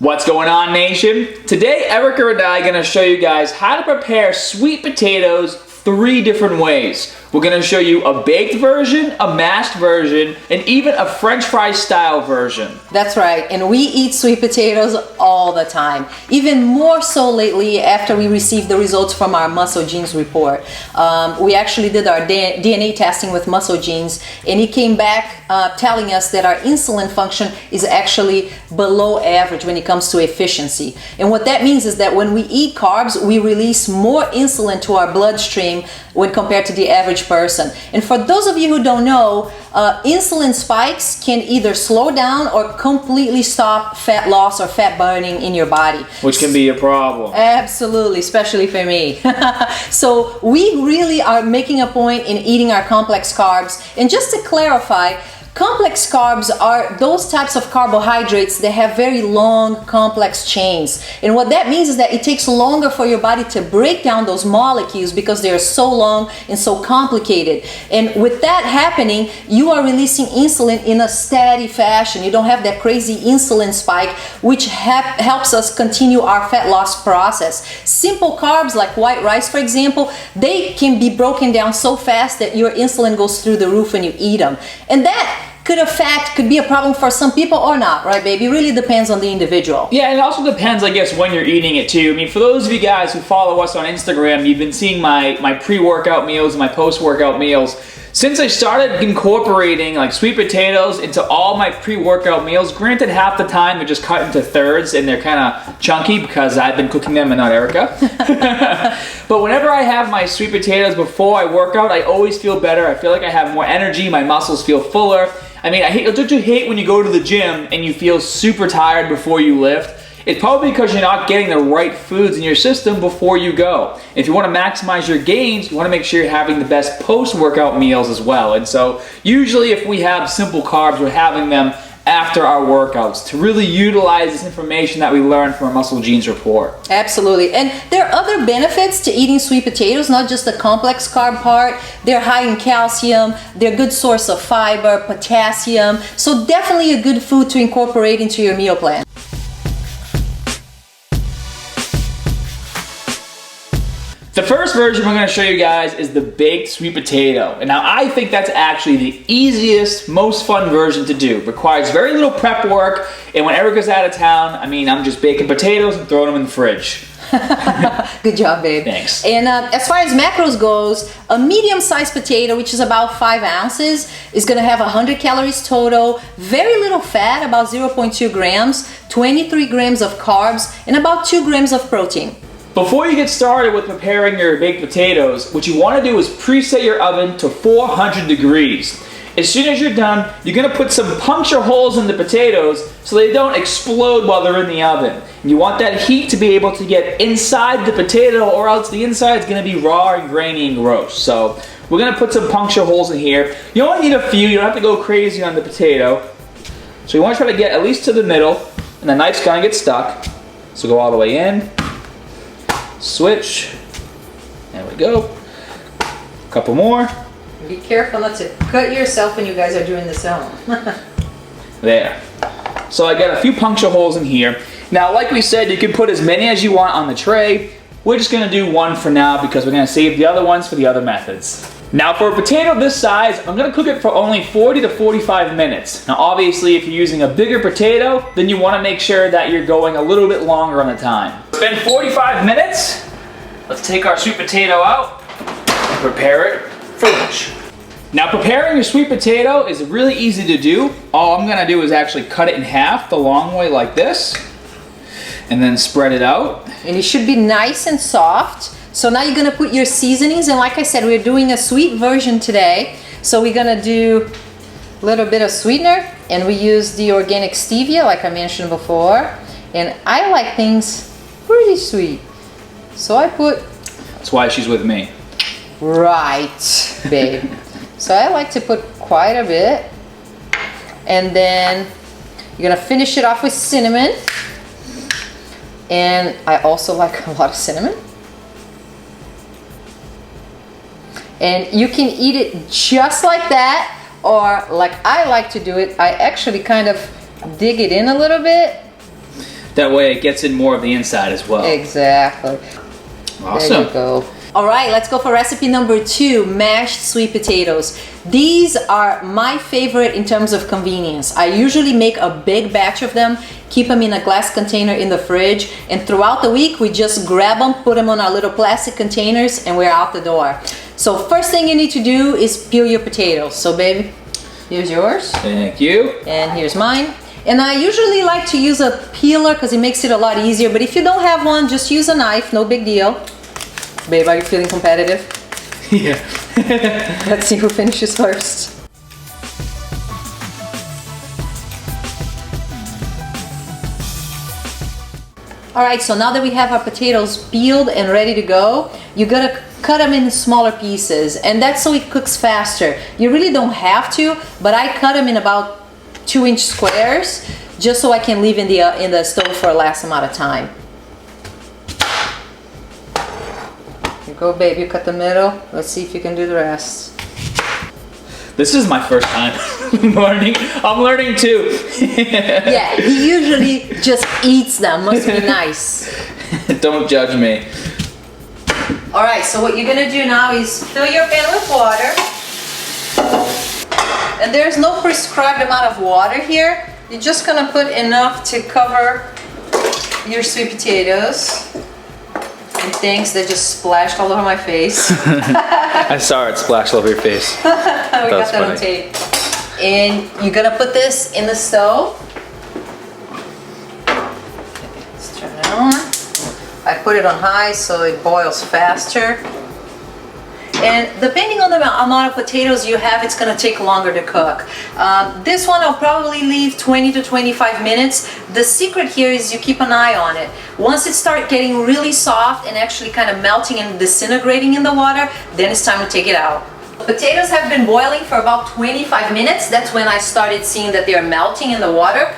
What's going on, nation? Today, Erica and I are going to show you guys how to prepare sweet potatoes 3 different ways. We're going to show you a baked version, a mashed version, and even a French fry style version. That's right, and we eat sweet potatoes all the time. Even more so lately after we received the results from our muscle genes report. We actually did our DNA testing with muscle genes, and it came back telling us that our insulin function is actually below average when it comes to efficiency. And what that means is that when we eat carbs, we release more insulin to our bloodstream when compared to the average person. And for those of you who don't know, insulin spikes can either slow down or completely stop fat loss or fat burning in your body. Which can be a problem. Absolutely, especially for me. So we really are making a point in eating our complex carbs. And just to clarify, complex carbs are those types of carbohydrates that have very long, complex chains. And what that means is that it takes longer for your body to break down those molecules because they are so long and so complicated. And with that happening, you are releasing insulin in a steady fashion. You don't have that crazy insulin spike, which helps us continue our fat loss process. Simple carbs like white rice, for example, they can be broken down so fast that your insulin goes through the roof when you eat them. And that could be a problem for some people or not, right, baby? It really depends on the individual. Yeah, and it also depends, I guess, when you're eating it too. I mean, for those of you guys who follow us on Instagram, you've been seeing my pre-workout meals and my post-workout meals. Since I started incorporating like sweet potatoes into all my pre-workout meals, granted half the time they're just cut into thirds and they're kind of chunky because I've been cooking them and not Erica. But whenever I have my sweet potatoes before I work out, I always feel better. I feel like I have more energy, my muscles feel fuller. I mean, don't you hate when you go to the gym and you feel super tired before you lift? It's probably because you're not getting the right foods in your system before you go. If you want to maximize your gains, you want to make sure you're having the best post-workout meals as well. And so usually if we have simple carbs, we're having them after our workouts to really utilize this information that we learned from our Muscle Genes report. Absolutely. And there are other benefits to eating sweet potatoes, not just the complex carb part. They're high in calcium, they're a good source of fiber, potassium, so definitely a good food to incorporate into your meal plan. The first version we're going to show you guys is the baked sweet potato. And now I think that's actually the easiest, most fun version to do. Requires very little prep work, and when Erica's out of town, I mean, I'm just baking potatoes and throwing them in the fridge. Good job, babe. Thanks. And as far as macros goes, a medium-sized potato, which is about 5 ounces, is going to have 100 calories total, very little fat, about 0.2 grams, 23 grams of carbs, and about 2 grams of protein. Before you get started with preparing your baked potatoes, what you want to do is preset your oven to 400 degrees. As soon as you're done, you're going to put some puncture holes in the potatoes so they don't explode while they're in the oven. And you want that heat to be able to get inside the potato, or else the inside is going to be raw and grainy and gross. So we're going to put some puncture holes in here. You only need a few. You don't have to go crazy on the potato. So you want to try to get at least to the middle, and the knife's going to get stuck. So go all the way in. Switch. There we go. A couple more. Be careful not to cut yourself when you guys are doing this at home. There. So I got a few puncture holes in here. Now, like we said, you can put as many as you want on the tray. We're just going to do one for now because we're going to save the other ones for the other methods. Now, for a potato this size, I'm going to cook it for only 40 to 45 minutes. Now, obviously, if you're using a bigger potato, then you want to make sure that you're going a little bit longer on the time. It's been 45 minutes. Let's take our sweet potato out and prepare it for lunch. Now, preparing your sweet potato is really easy to do. All I'm going to do is actually cut it in half the long way like this, and then spread it out. And it should be nice and soft. So now you're gonna put your seasonings, and like I said, we're doing a sweet version today. So we're gonna do a little bit of sweetener, and we use the organic stevia like I mentioned before. And I like things pretty sweet. So I put... That's why she's with me. Right, babe. So I like to put quite a bit. And then you're gonna finish it off with cinnamon. And I also like a lot of cinnamon. And you can eat it just like that, or like I like to do it, I actually kind of dig it in a little bit That way it gets in more of the inside as well. Exactly. Awesome. There you go. All right, let's go for recipe number 2, mashed sweet potatoes. These are my favorite in terms of convenience. I usually make a big batch of them, keep them in a glass container in the fridge, and throughout the week we just grab them, put them on our little plastic containers, and we're out the door. So first thing you need to do is peel your potatoes. So baby, here's yours. Thank you. And here's mine. And I usually like to use a peeler because it makes it a lot easier, but if you don't have one, just use a knife, no big deal. Babe, are you feeling competitive? Yeah. Let's see who finishes first. All right, so now that we have our potatoes peeled and ready to go, you gotta cut them in smaller pieces, and that's so it cooks faster. You really don't have to, but I cut them in about 2-inch squares, just so I can leave in the stove for a last amount of time. Here you go, babe, you cut the middle. Let's see if you can do the rest. This is my first time learning. I'm learning too. Yeah, he usually just eats them. Must be nice. Don't judge me. All right, so what you're gonna do now is fill your pan with water. And there's no prescribed amount of water here. You're just gonna put enough to cover your sweet potatoes. And things that just splashed all over my face. I saw it splash all over your face. We got that on tape. And you're gonna put this in the stove. Let's turn it on. I put it on high so it boils faster. And depending on the amount of potatoes you have, it's gonna take longer to cook. This one I'll probably leave 20 to 25 minutes. The secret here is you keep an eye on it. Once it starts getting really soft and actually kind of melting and disintegrating in the water, then it's time to take it out. Potatoes have been boiling for about 25 minutes. That's when I started seeing that they're melting in the water,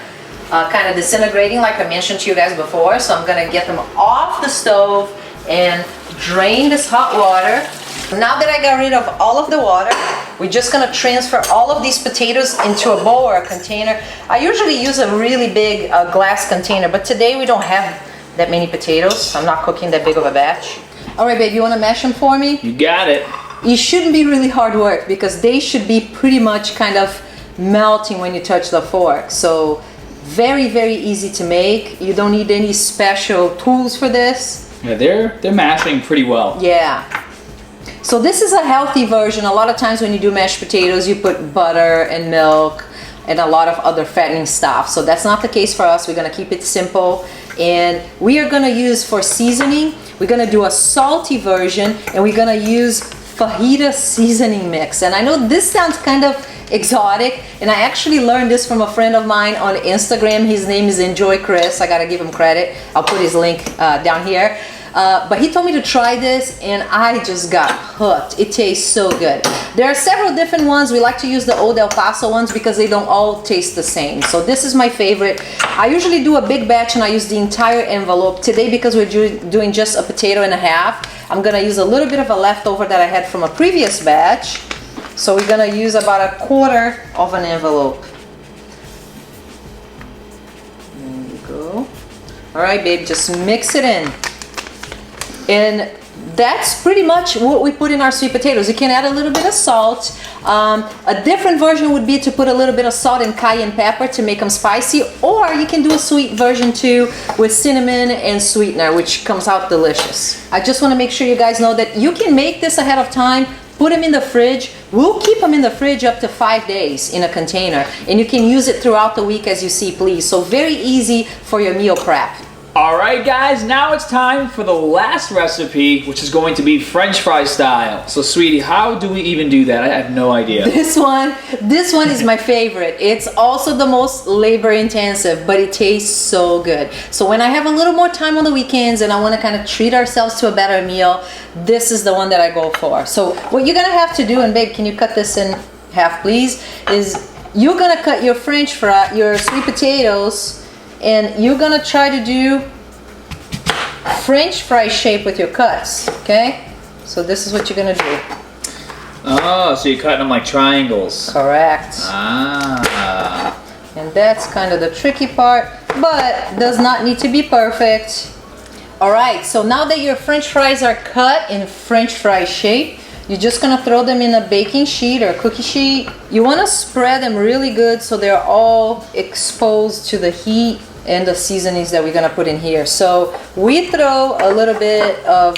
kind of disintegrating like I mentioned to you guys before. So I'm gonna get them off the stove and drain this hot water. Now that I got rid of all of the water, we're just gonna transfer all of these potatoes into a bowl or a container. I usually use a really big glass container, but today we don't have that many potatoes. I'm not cooking that big of a batch. All right, babe, you wanna mash them for me? You got it. It shouldn't be really hard work because they should be pretty much kind of melting when you touch the fork. So very, very easy to make. You don't need any special tools for this. Yeah, they're mashing pretty well. Yeah. So this is a healthy version. A lot of times when you do mashed potatoes, you put butter and milk and a lot of other fattening stuff. So that's not the case for us. We're gonna keep it simple. And we are gonna use for seasoning, we're gonna do a salty version, and we're gonna use fajita seasoning mix. And I know this sounds kind of exotic, and I actually learned this from a friend of mine on Instagram. His name is Enjoy Chris. I gotta give him credit. I'll put his link down here. But he told me to try this and I just got hooked. It tastes so good. There are several different ones. We like to use the Old El Paso ones because they don't all taste the same. So this is my favorite. I usually do a big batch and I use the entire envelope. Today, because we're doing just a potato and a half, I'm gonna use a little bit of a leftover that I had from a previous batch. So we're gonna use about 1/4 of an envelope. There you go. All right, babe, just mix it in. And that's pretty much what we put in our sweet potatoes. You can add a little bit of salt. A different version would be to put a little bit of salt and cayenne pepper to make them spicy, or you can do a sweet version too with cinnamon and sweetener, which comes out delicious. I just want to make sure you guys know that you can make this ahead of time, put them in the fridge. We'll keep them in the fridge up to 5 days in a container, and you can use it throughout the week as you see please. So very easy for your meal prep. All right, guys, now it's time for the last recipe, which is going to be French fry style. So, sweetie, how do we even do that? I have no idea. This one is my favorite. It's also the most labor intensive, but it tastes so good. So when I have a little more time on the weekends and I want to kind of treat ourselves to a better meal, this is the one that I go for. So what you're gonna have to do, and babe, can you cut this in half, please? Is you're gonna cut your French fry, your sweet potatoes, and you're gonna try to do French fry shape with your cuts, okay? So this is what you're gonna do. Oh, so you're cutting them like triangles. Correct. Ah. And that's kind of the tricky part. but does not need to be perfect. Alright, so now that your French fries are cut in French fry shape, you're just gonna throw them in a baking sheet or cookie sheet. You wanna spread them really good so they're all exposed to the heat and the seasonings that we're gonna put in here. So we throw a little bit of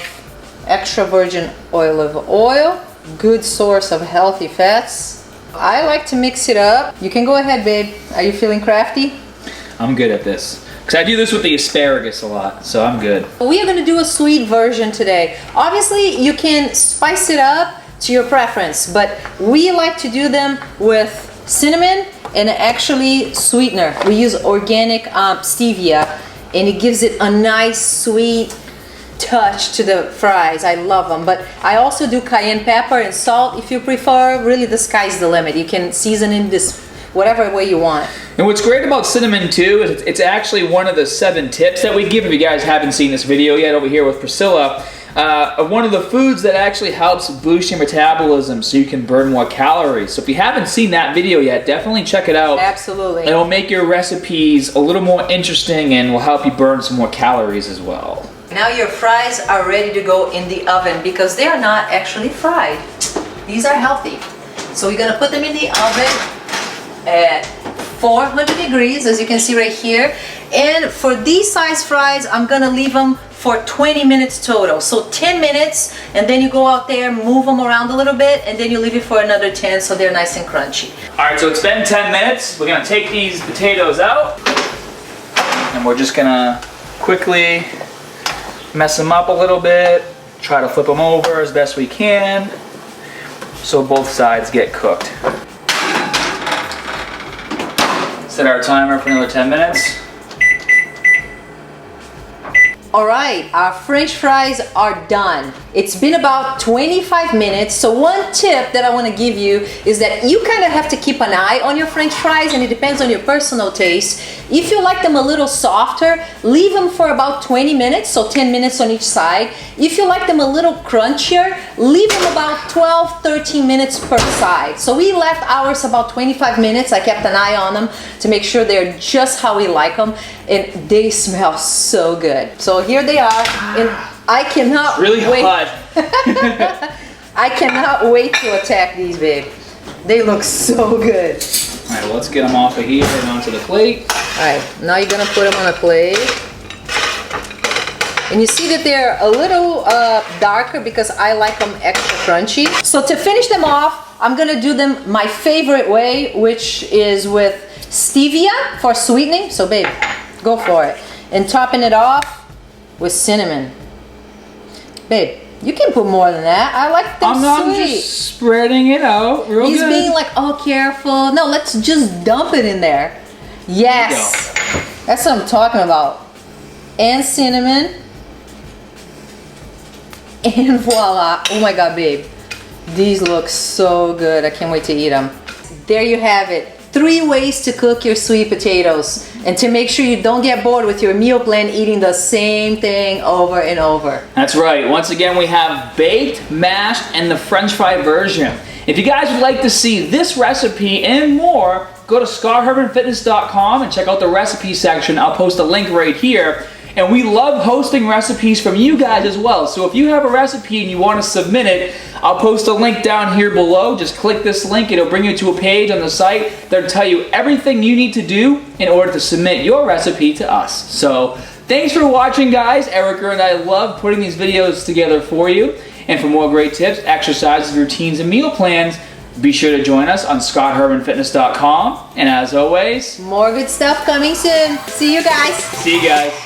extra virgin olive oil, good source of healthy fats. I like to mix it up. You can go ahead, babe. Are you feeling crafty? I'm good at this. Because I do this with the asparagus a lot, so I'm good. We are gonna do a sweet version today. Obviously, you can spice it up to your preference, but we like to do them with cinnamon and actually sweetener. We use organic stevia, and it gives it a nice sweet touch to the fries. I love them, but I also do cayenne pepper and salt if you prefer. Really, the sky's the limit. You can season in this whatever way you want. And what's great about cinnamon too is it's actually one of the 7 tips that we give. If you guys haven't seen this video yet over here with Priscilla, one of the foods that actually helps boost your metabolism so you can burn more calories. So if you haven't seen that video yet, definitely check it out. Absolutely. It'll make your recipes a little more interesting and will help you burn some more calories as well. Now your fries are ready to go in the oven because they are not actually fried. These are healthy. So we're gonna put them in the oven at 400 degrees, as you can see right here. And for these size fries, I'm gonna leave them for 20 minutes total. So 10 minutes, and then you go out there, move them around a little bit, and then you leave it for another 10 so they're nice and crunchy. All right, so it's been 10 minutes. We're gonna take these potatoes out, and we're just gonna quickly mess them up a little bit, try to flip them over as best we can, so both sides get cooked. Set our timer for another 10 minutes. All right, our French fries are done. It's been about 25 minutes. So one tip that I want to give you is that you kind of have to keep an eye on your French fries, and it depends on your personal taste. If you like them a little softer, leave them for about 20 minutes, so 10 minutes on each side. If you like them a little crunchier, leave them about 12, 13 minutes per side. So we left ours about 25 minutes. I kept an eye on them to make sure they're just how we like them, and they smell so good. So here they are, and I cannot really wait. Hot. I cannot wait to attack these, babe. They look so good. All right, well, let's get them off of here and onto the plate. All right, now you're gonna put them on a plate. And you see that they're a little darker because I like them extra crunchy. So to finish them off, I'm gonna do them my favorite way, which is with stevia for sweetening. So babe, go for it. And topping it off with cinnamon. Babe, you can put more than that. I like them sweet. I'm just spreading it out real He's good. being like, oh, careful. No, let's just dump it in there. Yes. That's what I'm talking about. And cinnamon. And voila. Oh my God, babe. These look so good. I can't wait to eat them. There you have it. 3 ways to cook your sweet potatoes, and to make sure you don't get bored with your meal plan eating the same thing over and over. That's right. Once again, we have baked, mashed, and the French fry version. If you guys would like to see this recipe and more, go to scotthermanfitness.com and check out the recipe section. I'll post a link right here. And we love hosting recipes from you guys as well. So if you have a recipe and you want to submit it, I'll post a link down here below. Just click this link. It'll bring you to a page on the site that'll tell you everything you need to do in order to submit your recipe to us. So thanks for watching, guys. Erica and I love putting these videos together for you. And for more great tips, exercises, routines, and meal plans, be sure to join us on scotthermanfitness.com. And as always, more good stuff coming soon. See you guys. See you guys.